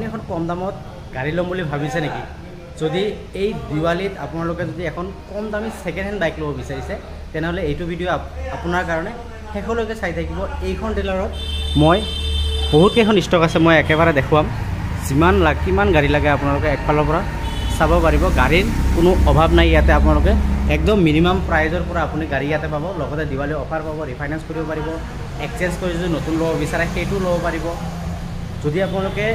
আপুনি এখন কম দামত গাড়ী ল'ম বুলি ভাবিছে নেকি যদি এই দিৱালীত আপোনালোকে যদি এখন কম দামী সেকেন্ড হ্যান্ড বাইক ল'ব বিচাৰিছে তেনেহ'লে এইটো ভিডিঅ' আপোনাৰ কাৰণে শেষলৈকে চাই থাকিব এইখন ডিলাৰত মই বহুত কেইখন ষ্টক আছে মই একেবাৰে দেখুৱাম কিমান গাড়ী লাগে আপোনালোকে একফালৰ পৰা চাব পাৰিব গাড়ীৰ কোনো অভাৱ নাই ইয়াতে আপোনালোকে একদম মিনিমাম প্ৰাইজৰ পৰা আপুনি গাড়ী ইয়াতে পাব লগতে দিৱালী অফাৰ পাব ৰিফাইনেন্স কৰিব পাৰিব এক্সচেঞ্জ কৰি যদি নতুন ল'ব বিচাৰে সেইটো ল'ব পাৰিব যদি আপোনালোকে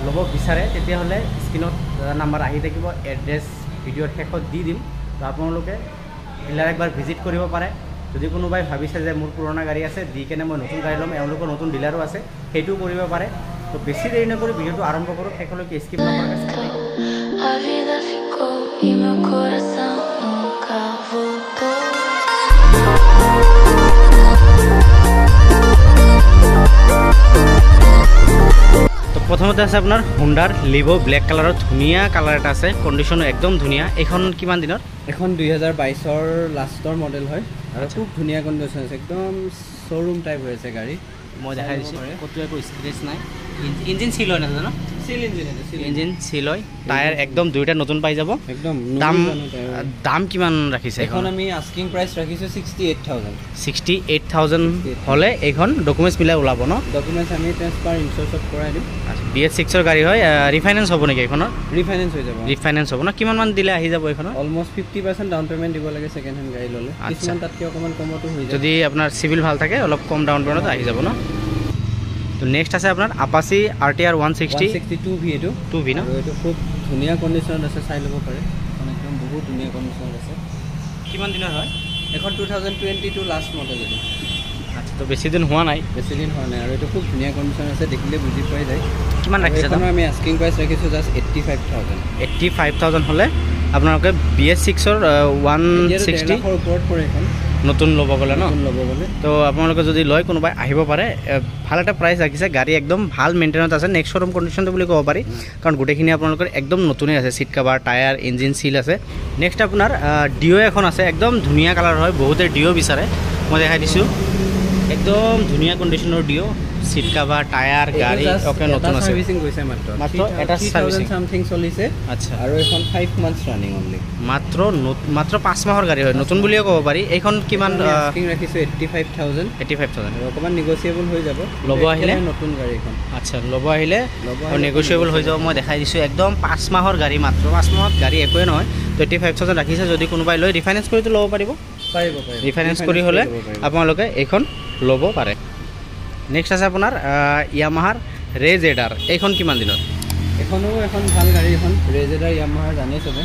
ল'ব বিচাৰে তেতিয়াহ'লে স্ক্ৰীনত নাম্বাৰ আহি থাকিব এড্ৰেছ ভিডিঅ'ৰ শেষত দি দিম তো আপোনালোকে ডিলাৰ একবাৰ ভিজিট কৰিব পাৰে যদি কোনোবাই ভাবিছে যে মোৰ পুৰণা গাড়ী আছে দি কেনে মই নতুন গাড়ী ল'ম এওঁলোকৰ নতুন ডিলাৰো আছে সেইটোও কৰিব পাৰে তো বেছি দেৰি নকৰি ভিডিঅ'টো আৰম্ভ কৰোঁ শেষলৈকে স্কিপ নকৰাকৈ চাই থাকিব A vida ficou e meu coração nunca voltou. তো প্ৰথমতে আছে আপোনাৰ হুণ্ডাৰ লিভ' ব্লেক কালাৰৰ ধুনীয়া কালাৰ এটা আছে কণ্ডিশ্যনো একদম ধুনীয়া এইখন কিমান দিনৰ এখন 2022ৰ লাষ্টৰ মডেল হয় আৰু খুব ধুনীয়া কণ্ডিশ্যন আছে একদম শ্ব'ৰুম টাইপ হৈ আছে গাড়ী মই দেখাই দিছোঁ ক'তো একো স্ক্ৰেচ নাই ইঞ্জিন চিল হয় নাজানো ইঞ্জিন চিল হয় টায়াৰ একদম দুইটা নতুন পাই যাব একদম দাম কিমান ৰাখিছে এখন আমি আস্কিং প্ৰাইচ ৰাখিছোঁ 68,000 হ'লে এইখন ডকুমেণ্টছ মিলাই ওলাব ন ডকুমেণ্টছ আমি ট্ৰেন্সফাৰ ইনচুৰেঞ্চত কৰাই দিম BS6ৰ গাড়ী হয় ৰিফাইনেন্স হ'ব নেকি এইখনৰ ৰিফাইনেন্স হৈ যাব ৰিফাইনেন্স হ'ব ন কিমানমান দিলে আহি যাব এইখনৰ অলমষ্ট 50% ডাউন পে'মেণ্ট দিব লাগে ছেকেণ্ড হেণ্ড গাড়ী ল'লে কিছুমান তাতকৈ অকণমান কমতো হৈ যায় যদি আপোনাৰ চিভিল ভাল থাকে অলপ কম ডাউন পে'মেণ্টত আহি যাব ন তো নেক্সট আছে আপোনাৰ আপাচি RTR 162 V এইটো 2V ন এইটো খুব ধুনীয়া কণ্ডিশ্যনত আছে চাই ল'ব পাৰে একদম বহুত ধুনীয়া কণ্ডিশ্যনত আছে কিমান দিনৰ হয় এখন 2022 লাষ্ট মডেল এইটো আচ্ছা তো বেছি দিন হোৱা নাই আৰু এইটো খুব ধুনীয়া কণ্ডিশ্যন আছে দেখিলে বুজি পোৱা যায় কিমান ৰাখিছে এইখনৰ আমি আস্কিং প্ৰাইচ ৰাখিছোঁ জাষ্ট 85,000 হ'লে আপোনালোকে BS6ৰ 160 ওপৰত পৰে এখন নতুন ল'ব গ'লে ন ল'ব গ'লে তো আপোনালোকে যদি লয় কোনোবাই আহিব পাৰে ভাল এটা প্ৰাইচ ৰাখিছে গাড়ী একদম ভাল মেইনটেনেন্স আছে নেক্সট শ্ব'ৰুম কণ্ডিশ্যনটো বুলি ক'ব পাৰি কাৰণ গোটেইখিনি আপোনালোকৰ একদম নতুনেই আছে চিট কাভাৰ টায়াৰ ইঞ্জিন চিল আছে নেক্সট আপোনাৰ ডিঅ' এখন আছে একদম ধুনীয়া কালাৰ হয় বহুতে ডিঅ' বিচাৰে মই দেখাই দিছোঁ একদম ধুনীয়া কণ্ডিশ্যনৰ ডিঅ' চিট কাভাৰ টায়াৰ গাড়ী অকে নতুন আছে সাৰ্ভিসিং গৈছে মাত্ৰ এটা সাৰ্ভিসিং সামথিং চলিছে আচ্ছা আৰু এখন 5 মান্থছ ৰানিং অনলি মাত্ৰ 5 মাহৰ গাড়ী হয় নতুন বুলিয়ে ক'ব পাৰি এইখন কিমান আস্কিং ৰাখিছোঁ 85,000 আৰু অকণমান নেগোচিয়েবল হৈ যাব ল'ব আহিলে নতুন গাড়ী এখন আচ্ছা ল'ব আহিলে আৰু নেগোচিয়েবল হৈ যাব মই দেখাই দিছোঁ একদম 5 মাহৰ গাড়ী মাত্ৰ 5 মাহত গাড়ী একোৱে নহয় 85,000 ৰাখিছে যদি কোনোবাই লয় ৰিফাইনেন্স কৰিতো ল'ব পাৰিব ৰিফাইনেন্স কৰি হ'লে আপোনালোকে এইখন ল'ব পাৰে নেক্সট আছে আপোনাৰ ইয়ামাহাৰ ৰেজেডাৰ এইখন কিমান দিনত এখনো এখন ভাল গাড়ী এখন ৰেজেডাৰ ইয়ামাহাৰ জানে চবে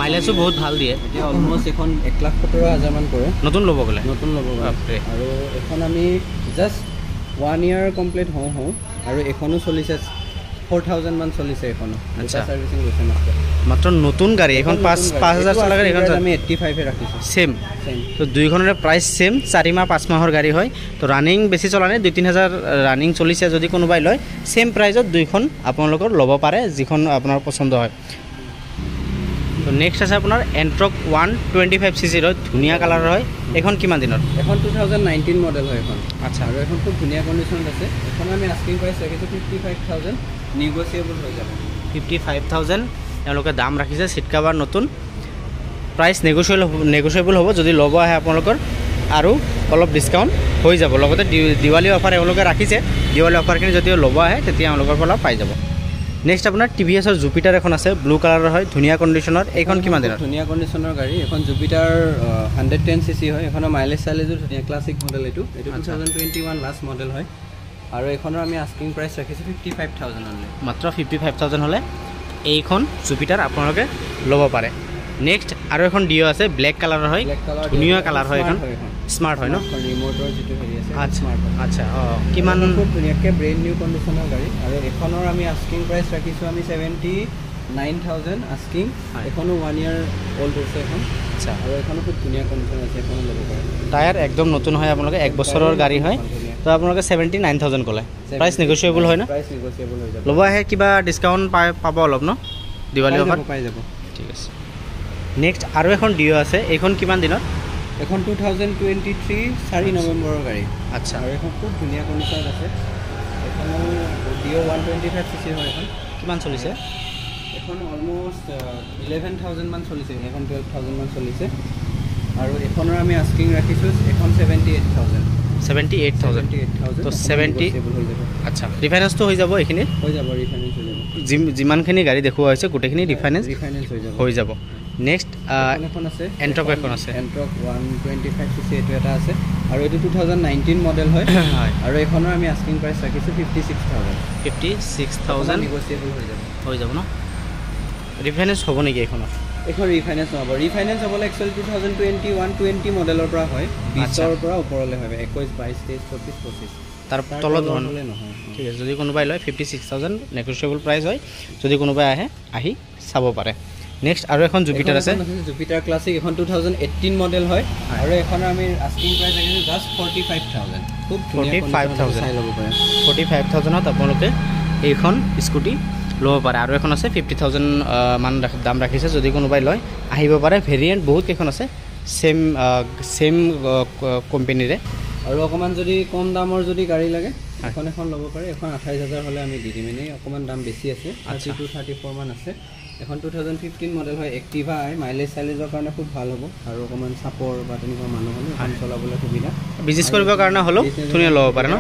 মাইলেজো বহুত ভাল দিয়ে এতিয়া অলমষ্ট এখন 1,17,000 মান পৰে নতুন ল'ব গ'লে আৰু এখন আমি জাষ্ট 1 ইয়াৰ কমপ্লিট হওঁ আৰু এখনো চলিছে 4,000 মান চলিছে এখনো আচ্ছা সাৰ্ভিসিং গৈছে মাত্ৰ নতুন গাড়ী এখন 5,000 চলা গাড়ী এখন আমি 85 ৰাখিছোঁ সেম তো দুইখনৰে প্ৰাইচ সেম 4 মাহ 5 মাহৰ গাড়ী হয় তো ৰানিং বেছি চলা নাই 2-3,000 ৰানিং চলিছে যদি কোনোবাই লয় সেম প্ৰাইজত দুইখন আপোনালোকৰ ল'ব পাৰে যিখন আপোনাৰ পচন্দ হয় তো নেক্সট আছে আপোনাৰ এণ্ট্ৰক 125cc হয় ধুনীয়া কালাৰৰ হয় এখন কিমান দিনৰ এখন 2019 মডেল হয় এখন আচ্ছা আৰু এখন খুব ধুনীয়া কণ্ডিশ্যনত আছে এখন আমি আস্কিং প্ৰাইচ ৰাখিছোঁ 55,000 নেগোচিয়েবল হৈ যাব 55,000 তেওঁলোকে দাম ৰাখিছে চিট কাভাৰ নতুন প্ৰাইচ নেগোচিয়েবল হ'ব যদি ল'ব আহে আপোনালোকৰ আৰু অলপ ডিছকাউণ্ট হৈ যাব লগতে দিৱালী অফাৰ এওঁলোকে ৰাখিছে দিৱালী অফাৰখিনি যদি ল'ব আহে তেতিয়া এওঁলোকৰ পৰা পাই যাব নেক্সট আপোনাৰ TVSৰ জুপিটাৰ এখন আছে ব্লু কালাৰৰ হয় ধুনীয়া কণ্ডিশ্যনত এইখন কিমান দিনৰ ধুনীয়া কণ্ডিশ্যনৰ গাড়ী এখন জুপিটাৰ 110cc হয় এখনৰ মাইলেজ চাইলেজো ধুনীয়া ক্লাছিক মডেল এইটো 2021 লাষ্ট মডেল হয় আৰু এইখনৰ আমি আস্কিং প্ৰাইচ ৰাখিছোঁ 55,000 অনলি মাত্ৰ 55,000 হ'লে এইখন জুপিটাৰ আপোনালোকে ল'ব পাৰে নেক্সট আৰু এখন ডিঅ' আছে ব্লেক কালাৰৰ হয় ধুনীয়া কালাৰ হয় এখন স্মাৰ্ট হয় ন ৰিম'টৰ যিটো হেৰি আছে আচ্ছা কিমান খুব ধুনীয়াকৈ ব্ৰেণ্ড নিউ কণ্ডিশ্যনৰ গাড়ী আৰু এখনৰ আমি আস্কিং প্ৰাইচ ৰাখিছোঁ আমি 79,000 আস্কিং এখনো 1 ইয়াৰ অল্ড হৈছে এখন আচ্ছা আৰু এখনো খুব ধুনীয়া কণ্ডিশ্যন আছে এখনো ল'ব পাৰে টায়াৰ একদম নতুন হয় আপোনালোকে 1 বছৰৰ গাড়ী হয় তো আপোনালোকে 79,000 ক'লে প্ৰাইচ নেগোচিয়েবল হয় না প্ৰাইচ নেগোচিয়েবল হৈ যাব ল'ব আহে কিবা ডিছকাউণ্ট পাব অলপ ন দিৱালী অফাৰ পাই যাব ঠিক আছে নেক্সট আৰু এখন ডিঅ' আছে এইখন কিমান দিনত এখন 2023 4 নৱেম্বৰৰ গাড়ী আচ্ছা আৰু এখন খুব ধুনীয়া কণ্ডিশ্যনত আছে এখন ডিঅ' 125cc হয় এখন কিমান চলিছে? এখন অলমোষ্ট 11,000 মান চলিছে, 11-12,000 মান চলিছে। আৰু এখনৰ আমি আস্কিং ৰাখিছোঁ এখন 78,000। 78,000 তো 70 আচ্ছা ৰিফাইনেন্সটো হৈ যাব এইখিনি হৈ যাব, ৰিফাইনেন্স হৈ যাব। যিমানখিনি গাড়ী দেখুওৱা হৈছে গোটেইখিনি ৰিফাইনেন্স হৈ যাব। নেক্সট এখন আছে এণ্ট্ৰক এখন আছে, এণ্ট্ৰক 125cc এইটো এটা আছে আৰু এইটো 2019 মডেল হয়। আৰু এইখনৰ আমি আস্কিং প্ৰাইচ ৰাখিছোঁ 56,000। 56,000 নেগচিয়েবল হৈ যাব ন? ৰিফাইনেন্স হ'ব নেকি এইখনত? এখন ৰিফাইনেন্স নহ'ব, ৰিফাইনেন্স হ'বলৈ একচুৱেলি 2021-20 মডেলৰ পৰা হয়, 20ৰ পৰা ওপৰলৈ হয়, 21, 22, 23, 24, 25 তাৰ তলত হ'লে নহয়। ঠিক আছে, যদি কোনোবাই লয় 56,000 নেগচিয়েবল প্ৰাইচ হয়, যদি কোনোবাই আহি চাব পাৰে। নেক্সট আৰু এখন জুপিটাৰ আছে, জুপিটাৰ ক্লাছিক, এখন 2018 মডেল হয়। আৰু এখনৰ আমি আস্কিং প্ৰাইচ ৰাখিছোঁ জাষ্ট 45,000। খুব 45,000 চাই ল'ব পাৰে। 45,000ত আপোনালোকে এইখন স্কুটি ল'ব পাৰে। আৰু এখন আছে 50,000 মান দাম ৰাখিছে, যদি কোনোবাই লয় আহিব পাৰে। ভেৰিয়েণ্ট বহুত কেইখন আছে ছেম কোম্পেনীৰে। আৰু অকণমান যদি কম দামৰ যদি গাড়ী লাগে এখন ল'ব পাৰে। এখন 28,000 হ'লে আমি দি দিম, এনেই অকণমান দাম বেছি আছে, 32-34 মান আছে। এখন 2015 মডেল হয়, এক্টিভা আই, মাইলেজ চাইলেজৰ কাৰণে খুব ভাল হ'ব। আৰু অকণমান চাপৰ বা তেনেকুৱা মানুহ হ'লে এখন চলাবলৈ সুবিধা, বিজনেছ কৰিবৰ কাৰণে হ'লেও ধুনীয়া ল'ব পাৰে ন?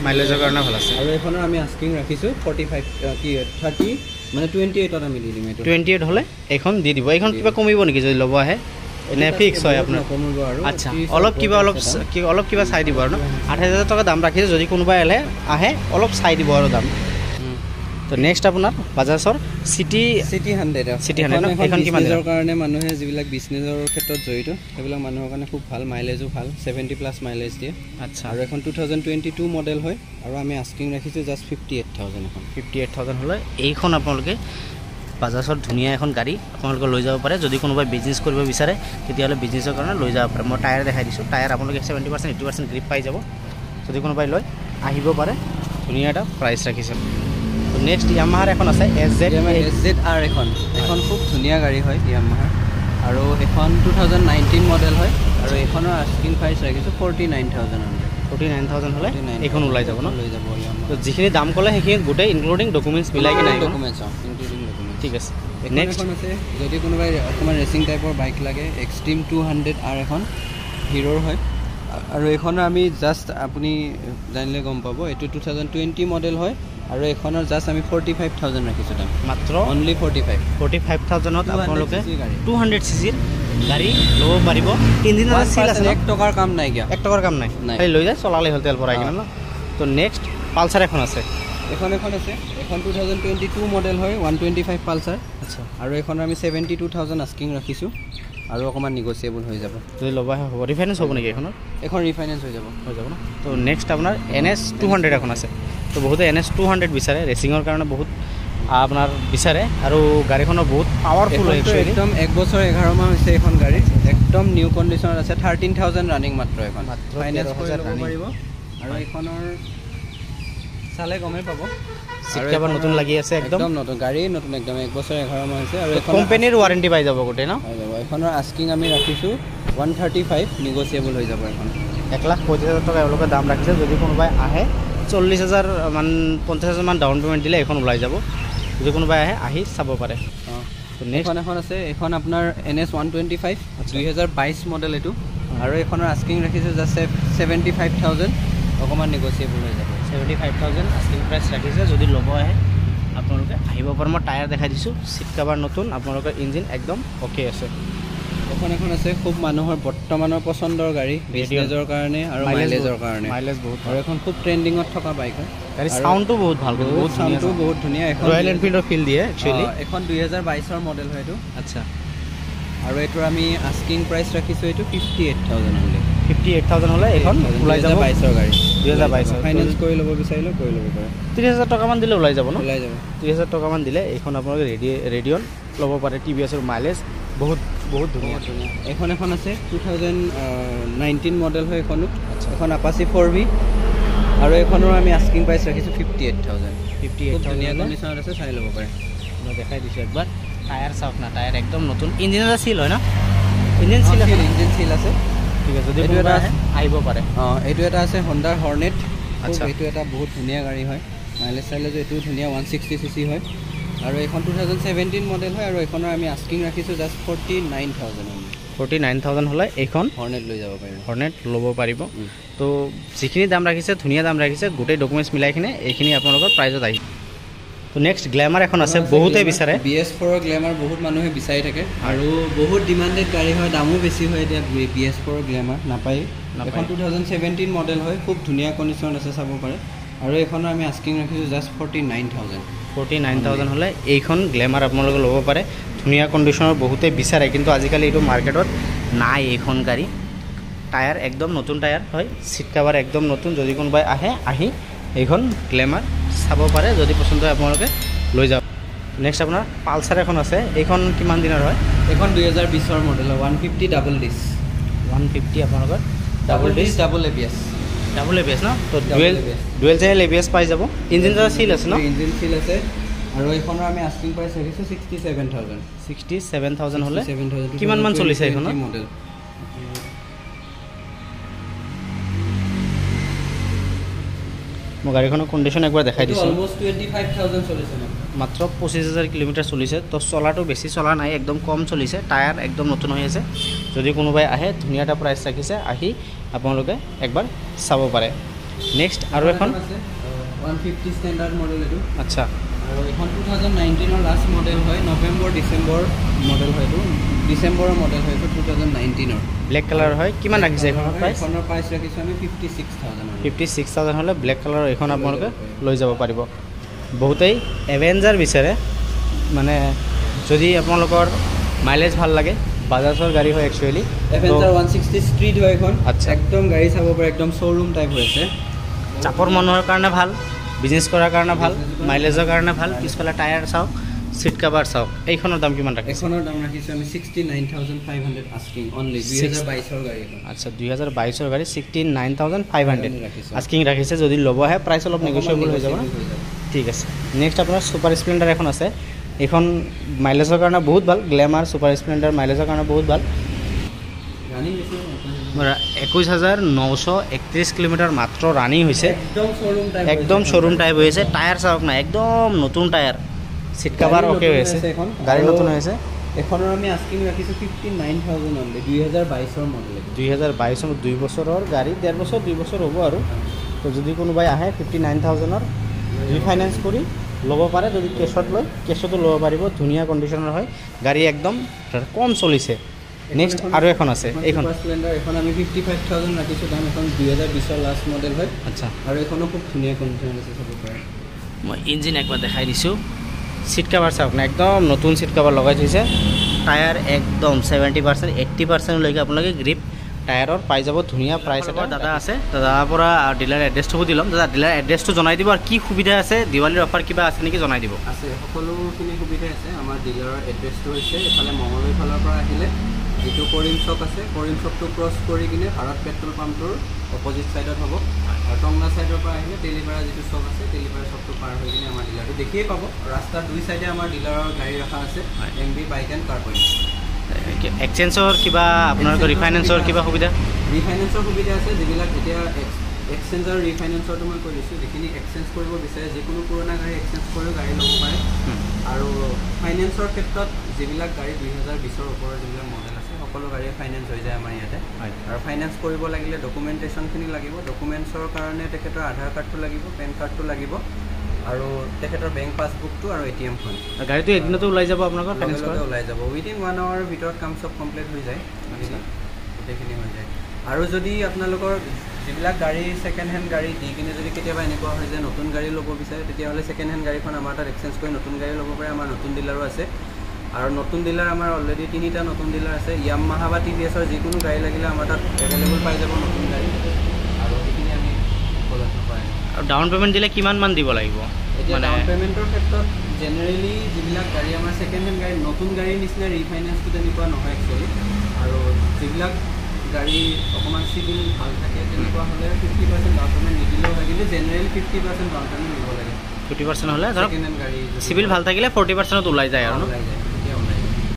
মাইলেজৰ কাৰণে ভাল আছে। আৰু এইখনৰ আমি আস্কিং ৰাখিছোঁ 30 মানে 28ত আমি দি দিম। এইটো 28 হ'লে এইখন দি দিব। এইখন কিবা কমিব নেকি যদি ল'ব আহে? এনে ফিক্স হয় আপোনাৰ? কমিব আৰু আচ্ছা, অলপ কিবা চাই দিব আৰু ন? 28,000 টকা দাম ৰাখিছে, যদি কোনোবাই আহে অলপ চাই দিব আৰু দাম। তো নেক্সট আপোনাৰ বাজাজৰ চিটি 100 এখন কিমান দিনৰ কাৰণে মানুহে যিবিলাক বিজনেছৰ ক্ষেত্ৰত জড়িত সেইবিলাক মানুহৰ কাৰণে খুব ভাল, মাইলেজো ভাল, 70+ মাইলেজ দিয়ে। আচ্ছা, আৰু এখন 2022 মডেল হয়। আৰু আমি আস্কিং ৰাখিছোঁ জাষ্ট 58,000। এখন 58,000 হ'লে এইখন আপোনালোকে বাজাজৰ ধুনীয়া এখন গাড়ী আপোনালোকে লৈ যাব পাৰে। যদি কোনোবাই বিজনেছ কৰিব বিচাৰে তেতিয়াহ'লে বিজনেছৰ কাৰণে লৈ যাব পাৰে। মই টায়াৰ দেখাই দিছোঁ, টায়াৰ আপোনালোকে 70% 80% গ্ৰিপ পাই যাব। যদি কোনোবাই লয় আহিব পাৰে, ধুনীয়া এটা প্ৰাইচ ৰাখিছে। নেক্সট ইয়ামাহাৰ এখন আছে SZR এখন খুব ধুনীয়া গাড়ী হয় ইয়ামাহাৰ। আৰু এখন 2019 মডেল হয়। আৰু এইখনৰ আস্কিং প্ৰাইচ ৰাখিছোঁ 49,000। 49,000 হ'লে এইখন ওলাই যাব ন? লৈ যাব। তো যিখিনি দাম ক'লে সেইখিনি গোটেই ইনক্লুডিং ডকুমেণ্টছ মিলাই কিনে ডকুমেণ্টছ ইনক্লুডিং ডকুমেণ্টছ। ঠিক আছে, নেক্সট এখন আছে, যদি কোনোবাই অকণমান ৰেচিং টাইপৰ বাইক লাগে, এক্সট্ৰিম 200R এখন হিৰ'ৰ হয়। আৰু এইখনৰ আমি জাষ্ট আপুনি জানিলে গম পাব, এইটো 2020 মডেল হয়। আৰু এইখনৰ জাষ্ট আমি 45,000 ৰাখিছোঁ দাম, মাত্ৰ অনলি 45,000ত আপোনালোকে 200cc গাড়ী ল'ব পাৰিব। ইঞ্জিনৰ চিল আছে, 1 টকাৰ কাম নাইকিয়া, 1 টকাৰ কাম নাই, খালি লৈ যায় চলালে হ'ল তেল ভৰাই কিনে ন? তো নেক্সট পালচাৰ এখন আছে, এখন আছে, এখন 2022 মডেল হয়, 125 পালচাৰ। আচ্ছা, আৰু এইখনৰ আমি 72,000 আস্কিং ৰাখিছোঁ। আৰু অকণমান নিগচিয়েবল হৈ যাব, যদি ল'ব হ'ব। ৰিফাইনেন্স হ'ব নেকি এইখনৰ? এখন ৰিফাইনেন্স হৈ যাব ন? তো নেক্সট আপোনাৰ NS 200 এখন আছে। তো বহুতে NS 200 বিচাৰে, ৰেচিঙৰ কাৰণে বহুত আপোনাৰ বিচাৰে। আৰু গাড়ীখনৰ বহুত পাৱাৰফুল হয়, একদম 1 বছৰ 11 মাহ হৈছে এইখন গাড়ী, একদম নিউ কণ্ডিশ্যনত আছে। 13,000 ৰানিং মাত্ৰ এখন, ফাইনেন্স কৰি ল'ব পাৰিব। আৰু এইখনৰ চালে গমেই পাব, চিটকাভাৰ নতুন লাগি আছে, একদম নতুন গাড়ী, নতুন একদম 1 বছৰ 11 মাহ হৈছে। আৰু কোম্পানীৰ ৱাৰেণ্টি পাই যাব গোটেই ন? পাই যাব। এইখনৰ আস্কিং আমি ৰাখিছোঁ 135, নিগচিয়েবল হৈ যাব। এখন 1,50,000 টকা এওঁলোকে দাম ৰাখিছে। যদি কোনোবাই আহে 40,000 মান 50,000 মান ডাউন পে'মেণ্ট দিলে এইখন ওলাই যাব। যদি কোনোবাই আহি চাব পাৰে। নেক্সট এখন আছে, এইখন আপোনাৰ NS 125, 2022 মডেল এইটো। আৰু এইখনৰ আস্কিং ৰাখিছোঁ জাষ্ট 75,000, অকণমান নিগচিয়েবল হৈ যাব। 75,000 আস্কিং প্ৰাইচ ৰাখিছে, যদি ল'ব আহে আপোনালোকে আহিব পাৰে। মই টায়াৰ দেখাই দিছোঁ, চিট কাভাৰ নতুন, আপোনালোকৰ ইঞ্জিন একদম অ'কে আছে। এখন আছে খুব মানুহৰ বৰ্তমানৰ পচন্দৰ গাড়ী, বিজনেছৰ কাৰণে আৰু মাইলেজৰ কাৰণে, মাইলেজ বহুত। আৰু এখন খুব ট্ৰেণ্ডিঙত থকা বাইক হয়, গাড়ী চাউণ্ডটো বহুত ভাল, চাউণ্ডটো বহুত ধুনীয়া। এখন ৰয়েল এনফিল্ডৰ ফিল দিয়ে একচুৱেলি। এখন 2022ৰ মডেল হয় এইটো। আচ্ছা, আৰু এইটোৰ আমি আস্কিং প্ৰাইচ ৰাখিছোঁ এইটো 58,000 হ'লে। 58,000 হ'লে এইখন ওলাই যাব। 2022ৰ গাড়ী, 2022ৰ। ফাইনেন্স কৰি ল'ব বিচাৰিলেও কৰি ল'ব পাৰে। 30,000 টকামান দিলে ওলাই যাব ন? ওলাই যাব। 30,000 টকামান দিলে এইখন আপোনালোকে ৰেডিঅ'ন ল'ব পাৰে। TVSৰ মাইলেজ বহুত ধুনীয়া। এখন আছে 2019 মডেল হয় এইখনো। এখন আপাচি 4V। আৰু এইখনৰ আমি আস্কিং প্ৰাইচ ৰাখিছোঁ 58,000। 58,000 ধুনীয়া কণ্ডিশ্যনত আছে, চাই ল'ব পাৰে। মই দেখাই দিছোঁ একবাৰ। টায়াৰ চাওক না, টায়াৰ একদম নতুন। ইঞ্জিনৰ চিল হয় ন? ইঞ্জিন চিল আছে। ঠিক আছে, যদি এইটো এটা আহিব পাৰে। এইটো এটা আছে Honda Hornet। আচ্ছা, এইটো এটা বহুত ধুনীয়া গাড়ী হয়। মাইলেজ চাইলেজো এইটো ধুনীয়া 160cc হয় আৰু এইখন 2017 মডেল হয় আৰু এইখনৰ আমি আস্কিং ৰাখিছোঁ জাষ্ট 49,000 49,000 হ'লে এইখন হৰ্নেট লৈ যাব পাৰিব হৰ্নেট ল'ব পাৰিব তো যিখিনি দাম ৰাখিছে ধুনীয়া দাম ৰাখিছে গোটেই ডকুমেণ্টছ মিলাই কিনে এইখিনি আপোনালোকৰ প্ৰাইজত আহি তো নেক্সট গ্লেমাৰ এখন আছে বহুতে বিচাৰে BS4 গ্লেমাৰ বহুত মানুহে বিচাৰি থাকে আৰু বহুত ডিমাণ্ডেড গাড়ী হয় দামো বেছি হয় এতিয়া BS4 গ্লেমাৰ নাপায় এখন 2017 মডেল হয় খুব ধুনীয়া কণ্ডিশ্যন আছে চাব পাৰে আৰু এইখনৰ আমি আস্কিং ৰাখিছোঁ জাষ্ট 49,000 হ'লে এইখন গ্লেমাৰ আপোনালোকে ল'ব পাৰে ধুনীয়া কণ্ডিশ্যনৰ বহুতে বিচাৰে কিন্তু আজিকালি এইটো মাৰ্কেটত নাই এইখন গাড়ী টায়াৰ একদম নতুন টায়াৰ হয় চিট কাভাৰ একদম নতুন যদি কোনোবাই আহি এইখন গ্লেমাৰ চাব পাৰে যদি পচন্দ হয় আপোনালোকে লৈ যাওক নেক্সট আপোনাৰ পালচাৰ এখন আছে এইখন কিমান দিনৰ হয় এইখন 2020 মডেল হয় 150 ডাবল ডিছ 150 আপোনালোকৰ ডাবল ডিছ ডাবল ABS ন তো ডুৱেল চেনেল ABS পাই যাব ইঞ্জিন চিল আছে ন ইঞ্জিন চিল আছে আৰু এইখনৰ আমি আস্কিং প্ৰাইচ ৰাখিছোঁ 67,000 হ'লে কিমান মান চলিছে এইখনৰ মডেল মই গাড়ীখনৰ কণ্ডিশ্যন একবাৰ দেখাই দিছোঁ অলমোষ্ট 25,000 চলিছে মাত্ৰ 25,000 কিলোমিটাৰ চলিছে তো চলাটো বেছি চলা নাই একদম কম চলিছে টায়াৰ একদম নতুন হৈ আছে যদি কোনোবাই আহে ধুনীয়া এটা প্ৰাইচ ৰাখিছে আহি আপোনালোকে একবাৰ চাব পাৰে নেক্সট আৰু এখন 150 ষ্টেণ্ডাৰ্ড মডেল এইটো আচ্ছা আৰু এখন 2019 লাষ্ট মডেল হয় নৱেম্বৰ ডিচেম্বৰ মডেল হয় এইটো ডিচেম্বৰৰ মডেল হয় এইটো 2019 ব্লেক কালাৰ হয় কিমান ৰাখিছে এইখনৰ প্ৰাইচ এইখনৰ প্ৰাইচ ৰাখিছোঁ আমি 56,000 হ'লে ব্লেক কালাৰৰ এইখন আপোনালোকে লৈ যাব পাৰিব বহুতেই এভেঞ্জাৰ বিচাৰে মানে যদি আপোনালোকৰ মাইলেজ ভাল লাগে বাজাজৰ গাড়ী হয় একচুৱেলি এভেঞ্জাৰ 160 ষ্ট্ৰীট হয় এখন আচ্ছা একদম গাড়ী চাব পাৰে একদম শ্ব'ৰুম টাইপ হৈ আছে চাপৰ মানুহৰ কাৰণে ভাল বিজনেছ কৰাৰ কাৰণে ভাল মাইলেজৰ কাৰণে ভাল পিছফালে টায়াৰ চাওক চিট কাভাৰ চাওক এইখনৰ দাম কিমান ৰাখিছে এইখনৰ দাম ৰাখিছোঁ আমি 69,500 আস্কিং অনলি 2022 গাড়ী আচ্ছা 2022 গাড়ী 69,500 আস্কিং ৰাখিছে যদি ল'ব আহে প্ৰাইচ অলপ নেগোচিয়েবল হৈ যাব ঠিক আছে নেক্সট আপোনাৰ ছুপাৰ স্প্লেণ্ডাৰ এখন আছে এইখন মাইলেজৰ কাৰণে বহুত ভাল গ্লেমাৰ ছুপাৰ স্প্লেণ্ডাৰ মাইলেজৰ কাৰণে বহুত ভাল 21,931 কিলোমিটাৰ মাত্ৰ ৰানিং হৈছে একদম শ্ব'ৰুম টাইপ হৈ আছে টায়াৰ চাওক না একদম নতুন টায়াৰ চিট কাভাৰ অ'কে হৈ আছে গাড়ী নতুন হৈ আছে এখনৰ আমি আস্কিং ৰাখিছোঁ 59,000 অনলি 2022 মডেল 2022 2 বছৰৰ গাড়ী 1.5 বছৰ 2 বছৰ হ'ব আৰু তো যদি কোনোবাই আহে 59,000 ৰিফাইনেন্স কৰি ল'ব পাৰে যদি কেছত লয় কেছতো ল'ব পাৰিব ধুনীয়া কণ্ডিশ্যনৰ হয় গাড়ী একদম কম চলিছে নেক্সট আৰু এখন আছে এইখন স্প্লেণ্ডাৰ এখন আমি 55,000 ৰাখিছোঁ দাম এখন 2020 লাষ্ট মডেল হয় আচ্ছা আৰু এইখনো খুব ধুনীয়া কণ্ডিশ্যন আছে চাব পাৰে মই ইঞ্জিন একবাৰ দেখাই দিছোঁ চিট কাভাৰ চাওক না একদম নতুন চিট কাভাৰ লগাই থৈছে টায়াৰ একদম 70% 80%লৈকে আপোনালোকে গ্ৰিপ টায়াৰৰ পাই যাব ধুনীয়া প্ৰাইচ এটা দাদা আছে দাদাৰ পৰা ডিলাৰ এড্ৰেছটো সুধি ল'ম দাদা ডিলাৰ এড্ৰেছটো জনাই দিব আৰু কি সুবিধা আছে দিৱালীৰ অফাৰ কিবা আছে নেকি জনাই দিব আছে সকলোখিনি সুবিধা আছে আমাৰ ডিলাৰৰ এড্ৰেছটো হৈছে এইফালে মঙলদৈ ফালৰ পৰা আহিলে যিটো কৰিম চক আছে কৰিম চকটো ক্ৰছ কৰি কিনে ভাৰত পেট্ৰল পাম্পটোৰ অপজিট ছাইডত হ'ব আৰু টংলা ছাইডৰ পৰা আহিলে তেলিপাৰা যিটো চক আছে তেলিপাৰা চকটো পাৰ হৈ কিনে আমাৰ ডিলাৰটো দেখিয়ে পাব ৰাস্তাৰ দুই চাইডে আমাৰ ডিলাৰৰ গাড়ী ৰখা আছে MB bike and car point এক্সচেঞ্জৰ কিবা আপোনালোকৰ ৰিফাইনেন্সৰ কিবা সুবিধা ৰিফাইনেন্সৰ সুবিধা আছে যিবিলাক এতিয়া এক্সচেঞ্জ আৰু ৰিফাইনেন্সৰটো মই কৈ দিছোঁ যিখিনি এক্সচেঞ্জ কৰিব বিচাৰে যিকোনো পুৰণা গাড়ী এক্সচেঞ্জ কৰিও গাড়ী ল'ব পাৰে আৰু ফাইনেন্সৰ ক্ষেত্ৰত যিবিলাক গাড়ী 2020 ওপৰৰ যিবিলাক মডেল আছে সকলো গাড়ীয়ে ফাইনেন্স হৈ যায় আমাৰ ইয়াতে আৰু ফাইনেন্স কৰিব লাগিলে ডকুমেণ্টেশ্যনখিনি লাগিব ডকুমেণ্টছৰ কাৰণে তেখেতৰ আধাৰ কাৰ্ডটো লাগিব পেন কাৰ্ডটো লাগিব আৰু তেখেতৰ বেংক পাছবুকটো আৰু ATMখন গাড়ীটো এদিনতো ওলাই যাব আপোনালোকৰ ফাইনেন্স কৰা ওলাই যাব উইদিন 1 আৱাৰৰ ভিতৰত কাম চব কমপ্লিট হৈ যায় গোটেইখিনি হৈ যায় আৰু যদি আপোনালোকৰ যিবিলাক গাড়ী ছেকেণ্ড হেণ্ড গাড়ী দি কিনে যদি কেতিয়াবা এনেকুৱা হয় যে নতুন গাড়ী ল'ব বিচাৰে তেতিয়াহ'লে ছেকেণ্ড হেণ্ড গাড়ীখন আমাৰ তাত এক্সচেঞ্জ কৰি নতুন গাড়ী ল'ব পাৰে আমাৰ নতুন ডিলাৰো আছে আৰু নতুন ডিলাৰ আমাৰ অলৰেডি 3টা নতুন ডিলাৰ আছে ইয়ামাহা বা TVSৰ যিকোনো গাড়ী লাগিলে আমাৰ তাত এভেইলেবল পাই যাব নতুন গাড়ী আৰু সেইখিনি আমি উপলব্ধ পাই আৰু ডাউন পে'মেণ্ট দিলে কিমান মান দিব লাগিব এতিয়া ডাউন পে'মেণ্টৰ ক্ষেত্ৰত জেনেৰেলি যিবিলাক গাড়ী আমাৰ ছেকেণ্ড হেণ্ড গাড়ী নতুন গাড়ীৰ নিচিনা ৰিফাইনেন্সটো তেনেকুৱা নহয় একচুৱেলি আৰু যিবিলাক গাড়ী অকণমান চিভিল ভাল থাকে তেনেকুৱা হ'লে 50% ডাউন পে'মেণ্ট নিদিলেও হয় কিন্তু জেনেৰেলি 50% ডাউন পে'মেণ্ট দিব লাগে 50% হ'লে ধৰক ছেকেণ্ড হেণ্ড গাড়ী চিভিল ভাল থাকিলে 40%ত ওলাই যায় আৰু ওলাই যায়